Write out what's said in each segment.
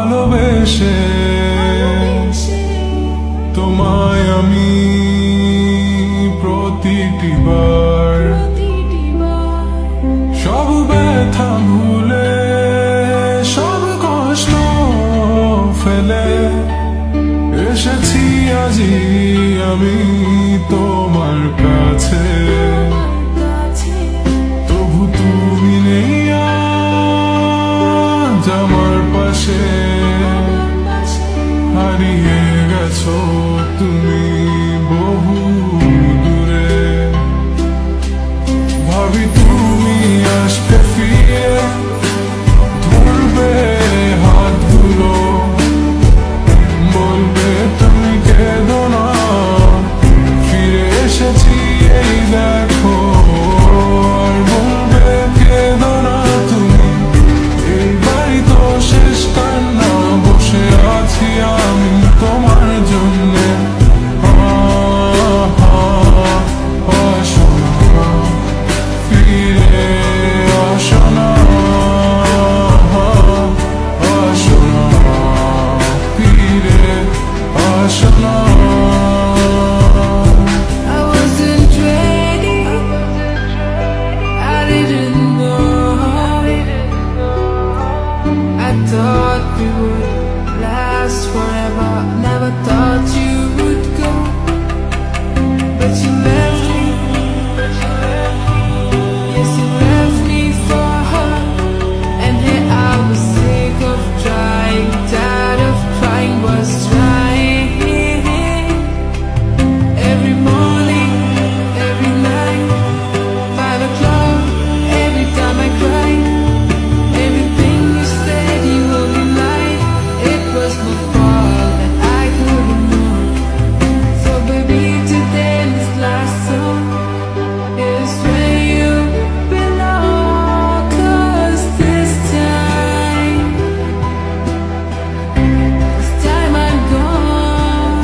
ভালোবেসে তোমায় আমি প্রতিটি বার সব ব্যথা ভুলে সব কষ্ট ফেলে এসেছি আজি আমি তোমার কাছে। তবু তুমি নেই আজ আমার পাশে, হারিয়ে গেছো তুমি বহু দূরে। ভাবি তুমি আসবে ফিরে, ধরবে হাতগুলো, বলবে তুমি কেঁদো না, ফিরে এসেছি এই দেখো। আর বলবে কেঁদো না তুমি, এইবারই তো শেষ কান্না, বসে আছি আমি তোমার জন্যে। আসো না, ফিরে আসো না, আসো না, ফিরে আসো না। I wasn't ready, I didn't know. I thought we would last forever, never thought you would go. But you left me, yes you left me for her. And here I was sick of trying, tired of crying, was trying. Every morning, every night, 5 o'clock, every time I cried. Everything you said you only lied. It was my fault and I couldn't know. So baby, today this last song is where you belong. 'Cause this time I'm gone.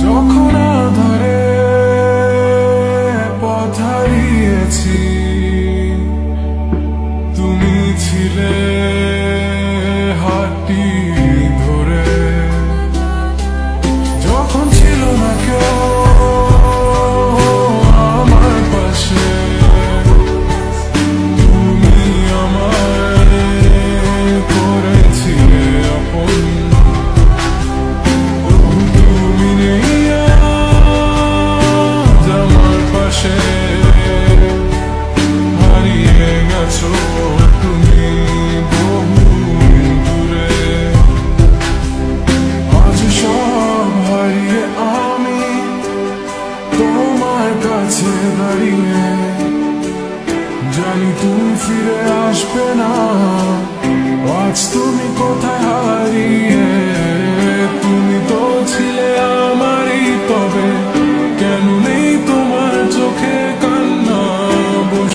যখন আধারে পথ হারিয়েছি, তুমি ছিলে হাতটি ধরে। যখন ছিল না কেউ আমার পাশে, তুমি আমায় করেছিলে আপন। তুমি নেই আজ আমার পাশে, হারিয়ে গেছো তুমি বহু দূরে। আজ সব হারিয়ে আমি তোমার কাছে দাঁড়িয়ে, জানি তুমি ফিরে আসবে না, আজ তুমি কোথায় হারিয়ে